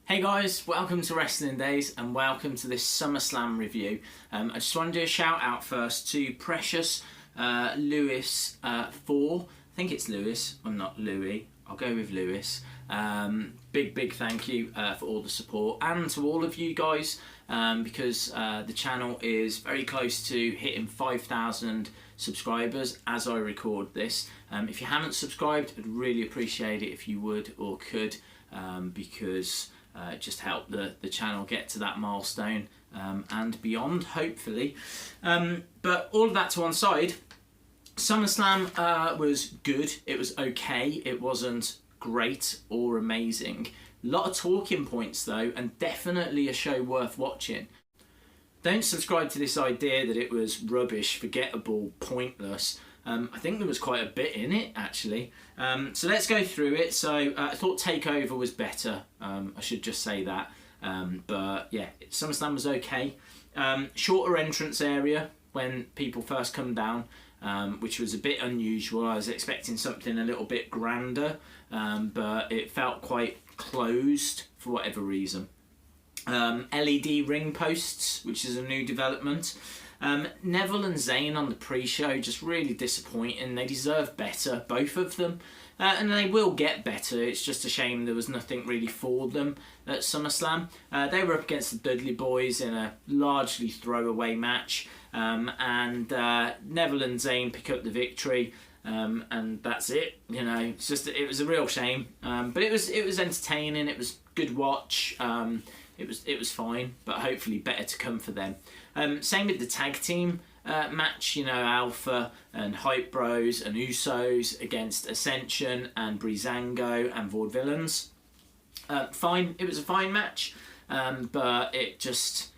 Hey guys, welcome to Wrestling Days and welcome to this Summerslam review. I just want to do a shout out first to Precious Lewis 4. I think it's Lewis, or not Louis. I'll go with Lewis. Big thank you for all the support and to all of you guys because the channel is very close to hitting 5,000 subscribers as I record this. If you haven't subscribed, I'd really appreciate it if you would or could because it just helped the channel get to that milestone and beyond, hopefully. But all of that to one side, SummerSlam was good. It was okay. It wasn't great or amazing. A lot of talking points though, and definitely a show worth watching. Don't subscribe to this idea that it was rubbish, forgettable, pointless. I think there was quite a bit in it, actually. So let's go through it. So I thought TakeOver was better. I should just say that. But yeah, SummerSlam was okay. Shorter entrance area when people first come down, which was a bit unusual. I was expecting something a little bit grander, but it felt quite closed for whatever reason. LED ring posts, which is a new development. Neville and Zayn on the pre-show, just really disappointing. They deserve better, both of them, and they will get better. It's just a shame there was nothing really for them at SummerSlam. They were up against the Dudley Boys in a largely throwaway match, and Neville and Zayn pick up the victory, and that's it. You know, it was a real shame, but it was entertaining. It was good watch. It was fine, but hopefully better to come for them. Same with the tag team match, you know, Alpha and Hype Bros and Usos against Ascension and Breezango and Vaudevillains. Fine, it was a fine match, but it just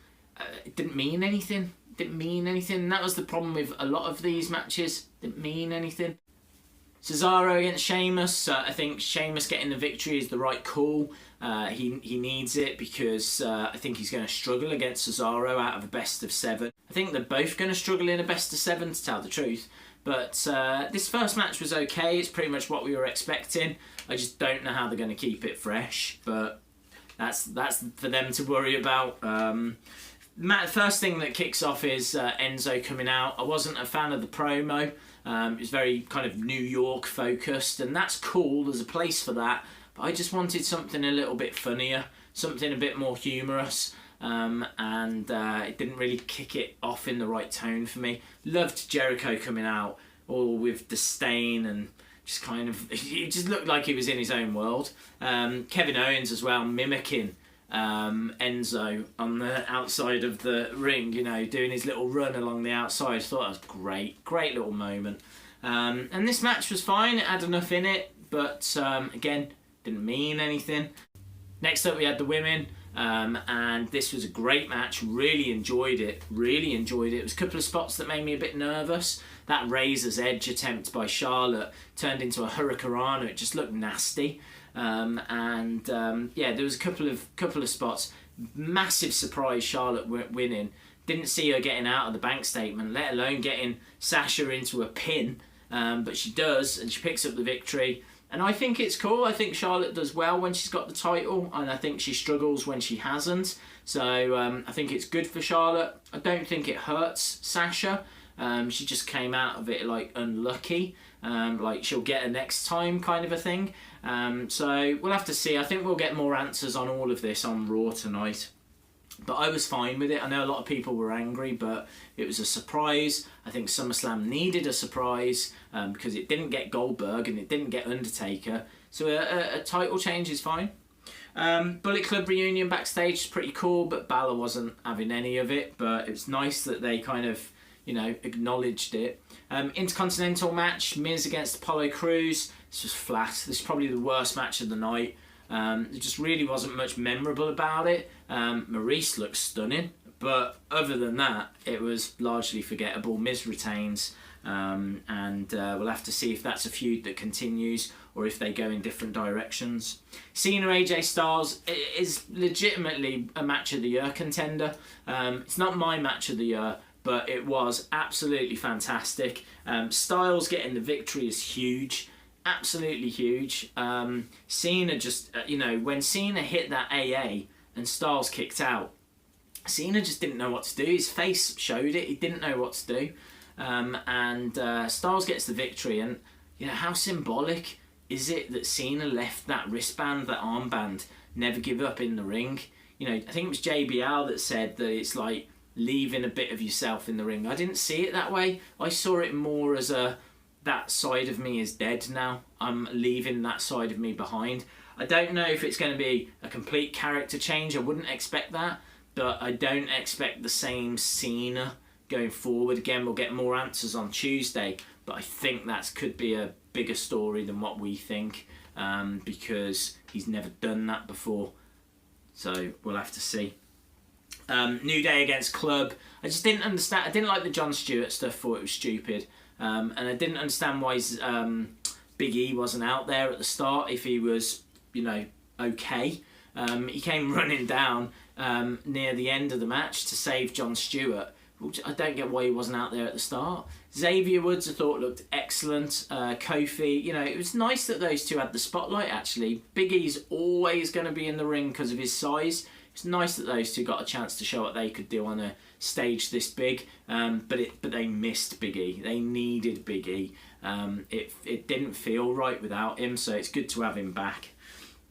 it didn't mean anything. And that was the problem with a lot of these matches. Didn't mean anything. Cesaro against Sheamus. I think Sheamus getting the victory is the right call. He needs it because I think he's going to struggle against Cesaro out of a best of 7. I think they're both going to struggle in a best of 7, to tell the truth. But this first match was okay. It's pretty much what we were expecting. I just don't know how they're going to keep it fresh. But that's for them to worry about. First thing that kicks off is Enzo coming out. I wasn't a fan of the promo. It was very kind of New York focused, and that's cool. There's a place for that. But I just wanted something a little bit funnier, something a bit more humorous, and it didn't really kick it off in the right tone for me. Loved Jericho coming out, all with disdain and just kind of, it just looked like he was in his own world. Kevin Owens as well, mimicking Enzo on the outside of the ring, you know, doing his little run along the outside. I thought that was great little moment. And this match was fine, it had enough in it, but again, didn't mean anything. Next up we had the women, and this was a great match. Really enjoyed it. It was a couple of spots that made me a bit nervous. That Razor's Edge attempt by Charlotte turned into a Hurricanrana. It just looked nasty. Yeah, there was a couple of spots. Massive surprise, Charlotte winning. Didn't see her getting out of the bank statement, let alone getting Sasha into a pin. But she does, and she picks up the victory. And I think it's cool. I think Charlotte does well when she's got the title, and I think she struggles when she hasn't. So I think it's good for Charlotte. I don't think it hurts Sasha. She just came out of it like unlucky. Like she'll get her next time kind of a thing. So we'll have to see. I think we'll get more answers on all of this on Raw tonight. But I was fine with it. I know a lot of people were angry, but it was a surprise. I think SummerSlam needed a surprise because it didn't get Goldberg and it didn't get Undertaker. So a title change is fine. Bullet Club reunion backstage is pretty cool, but Balor wasn't having any of it. But it's nice that they kind of, you know, acknowledged it. Intercontinental match, Miz against Apollo Crews. This was flat. This is probably the worst match of the night. There just really wasn't much memorable about it. Maurice looks stunning, but other than that, it was largely forgettable. Miz retains, and we'll have to see if that's a feud that continues or if they go in different directions. Cena AJ Styles is legitimately a match of the year contender. It's not my match of the year, but it was absolutely fantastic. Styles getting the victory is huge. absolutely huge. Cena just, when Cena hit that AA and Styles kicked out, Cena just didn't know what to do. His face showed it. He didn't know what to do. And Styles gets the victory. And, how symbolic is it that Cena left that wristband, that armband, never give up in the ring? I think it was JBL that said that it's like leaving a bit of yourself in the ring. I didn't see it that way. I saw it more as that side of me is dead now. I'm leaving that side of me behind. I don't know if it's going to be a complete character change. I wouldn't expect that. But I don't expect the same Cena going forward. Again, we'll get more answers on Tuesday. But I think that could be a bigger story than what we think. Because he's never done that before. So we'll have to see. New Day against Club. I just didn't understand. I didn't like the Jon Stewart stuff. Thought it was stupid. And I didn't understand why Big E wasn't out there at the start if he was, okay. He came running down near the end of the match to save Jon Stewart. I don't get why he wasn't out there at the start. Xavier Woods I thought looked excellent. Kofi, it was nice that those two had the spotlight actually. Big E's always going to be in the ring because of his size. It's nice that those two got a chance to show what they could do on a stage this big. But they missed Big E. They needed Big E. It didn't feel right without him, so it's good to have him back.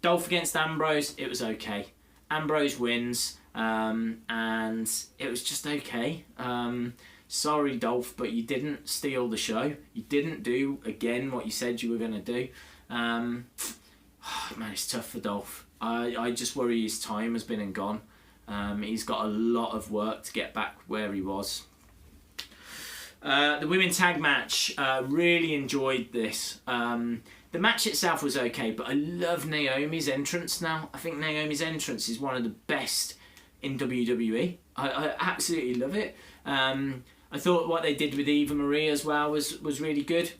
Dolph against Ambrose, it was okay. Ambrose wins, and it was just okay. Sorry, Dolph, but you didn't steal the show. You didn't do, again, what you said you were going to do. Man, it's tough for Dolph. I just worry his time has been and gone. He's got a lot of work to get back where he was. The women's tag match, really enjoyed this. The match itself was okay, but I love Naomi's entrance now. I think Naomi's entrance is one of the best in WWE. I absolutely love it. I thought what they did with Eva Marie as well was really good.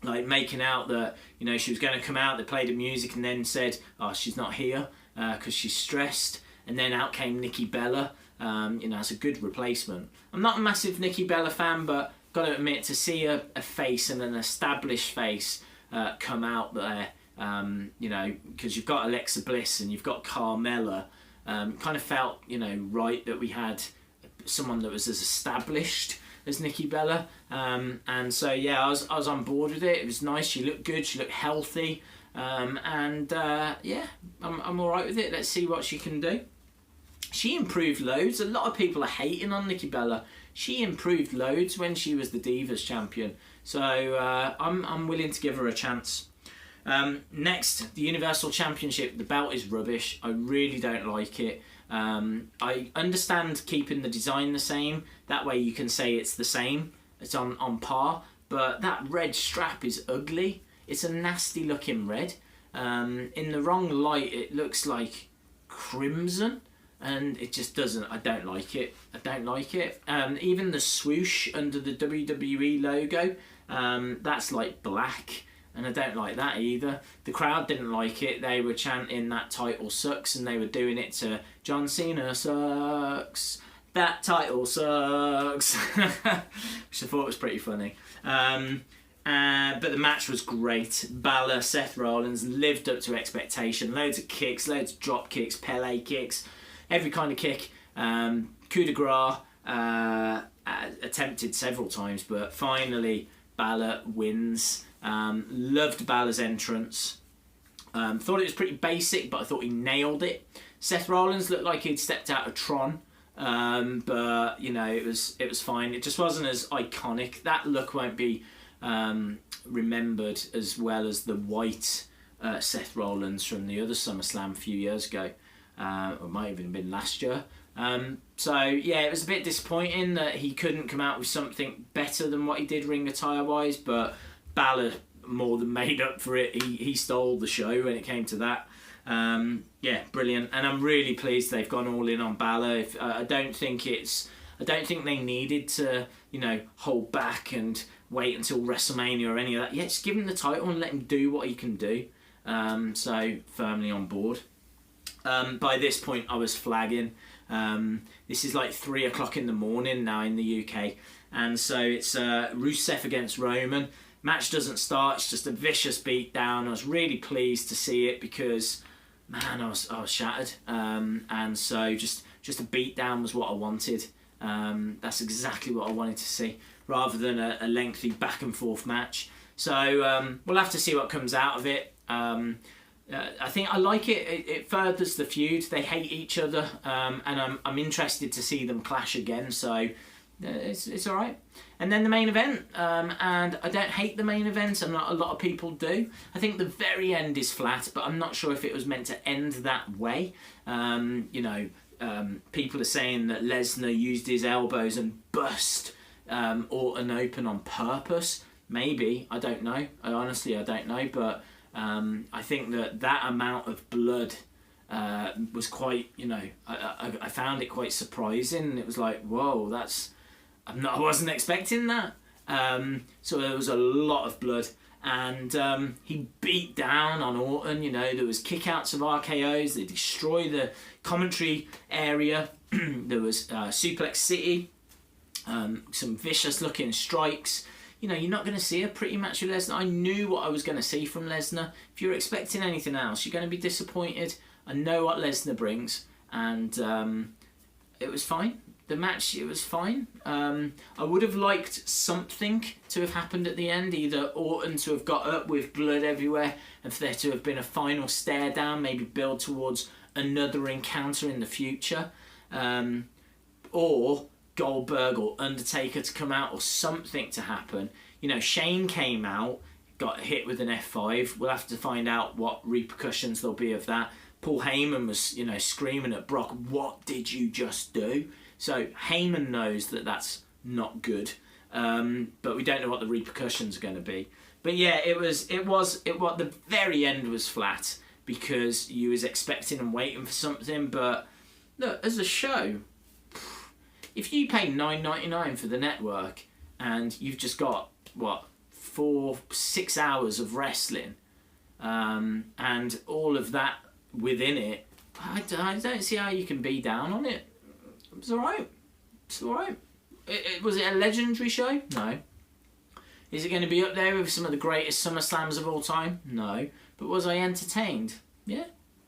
Like making out that, she was going to come out, they played the music and then said, oh, she's not here because she's stressed. And then out came Nikki Bella. It's a good replacement. I'm not a massive Nikki Bella fan, but got to admit, to see a face and an established face come out there, because you've got Alexa Bliss and you've got Carmella, kind of felt, right that we had someone that was as established as Nikki Bella, and so yeah, I was on board with it. It was nice. She looked good. She looked healthy, and yeah, I'm all right with it. Let's see what she can do. She improved loads. A lot of people are hating on Nikki Bella. She improved loads when she was the Divas champion. So I'm willing to give her a chance. Next, the Universal Championship. The belt is rubbish. I really don't like it. I understand keeping the design the same. That way you can say it's the same. It's on par. But that red strap is ugly. It's a nasty looking red. In the wrong light, it looks like crimson. And it just doesn't. I don't like it. I don't like it. Even the swoosh under the WWE logo, that's like black, and I don't like that either. The crowd didn't like it. They were chanting that title sucks, and they were doing it to John Cena sucks. That title sucks, which I thought was pretty funny. But the match was great. Balor, Seth Rollins lived up to expectation. Loads of kicks, loads of drop kicks, Pele kicks. Every kind of kick, coup de grace, attempted several times, but finally Balor wins. Loved Balor's entrance. Thought it was pretty basic, but I thought he nailed it. Seth Rollins looked like he'd stepped out of Tron, but it was fine. It just wasn't as iconic. That look won't be remembered as well as the white Seth Rollins from the other Summerslam a few years ago. Or might have even been last year. So yeah, it was a bit disappointing that he couldn't come out with something better than what he did ring attire wise, but Balor more than made up for it. He stole the show when it came to that. Yeah, brilliant, and I'm really pleased they've gone all in on Balor. I don't think they needed to hold back and wait until WrestleMania or any of that. Yeah, just give him the title and let him do what he can do. So firmly on board. By this point I was flagging. This is like 3 o'clock in the morning now in the UK, and so it's Rusev against Roman. Match doesn't start. It's just a vicious beatdown. I was really pleased to see it because, man, I was shattered. And so just a beatdown was what I wanted. That's exactly what I wanted to see, rather than a lengthy back and forth match. So we'll have to see what comes out of it. I think I like it. It furthers the feud. They hate each other, and I'm interested to see them clash again. So it's all right. And then the main event, and I don't hate the main event, and a lot of people do. I think the very end is flat, but I'm not sure if it was meant to end that way. People are saying that Lesnar used his elbows and bust Orton open on purpose. Maybe, I don't know. I don't know, but I think that amount of blood was quite, I found it quite surprising. It was like, whoa, I wasn't expecting that. So there was a lot of blood, and he beat down on Orton. There was kickouts of RKOs. They destroyed the commentary area. There was Suplex City, some vicious looking strikes. You're not going to see a pretty match with Lesnar. I knew what I was going to see from Lesnar. If you're expecting anything else, you're going to be disappointed. I know what Lesnar brings, and it was fine. The match, it was fine. I would have liked something to have happened at the end, either Orton to have got up with blood everywhere and for there to have been a final stare down, maybe build towards another encounter in the future, or Goldberg or Undertaker to come out, or something to happen. Shane came out, got hit with an F5. We'll have to find out what repercussions there'll be of that. Paul Heyman was, screaming at Brock, "What did you just do?" So Heyman knows that that's not good, but we don't know what the repercussions are going to be. But yeah, the very end was flat because you was expecting and waiting for something. But look, as a show, if you pay $9.99 for the network and you've just got 4-6 hours of wrestling, and all of that within it, I don't see how you can be down on it. It's all right. It's all right. Was it a legendary show? No. Is it going to be up there with some of the greatest SummerSlams of all time? No. But was I entertained? Yeah,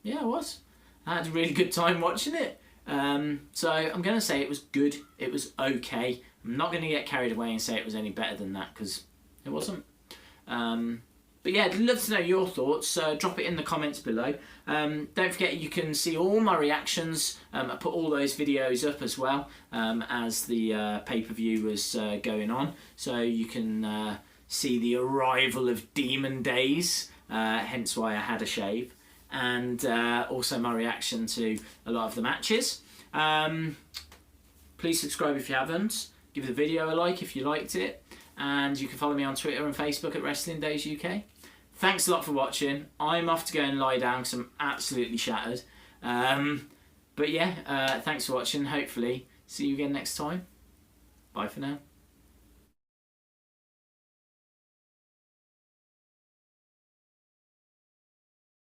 I was. I had a really good time watching it. So I'm going to say it was good. It was okay. I'm not going to get carried away and say it was any better than that, because it wasn't. But yeah, I'd love to know your thoughts. Drop it in the comments below. Don't forget you can see all my reactions. I put all those videos up as well as the pay-per-view was going on. So you can see the arrival of Demon Days, hence why I had a shave. And also my reaction to a lot of the matches. Please subscribe if you haven't. Give the video a like if you liked it. And you can follow me on Twitter and Facebook at Wrestling Days UK. Thanks a lot for watching. I'm off to go and lie down because I'm absolutely shattered. But yeah, thanks for watching. Hopefully, see you again next time. Bye for now.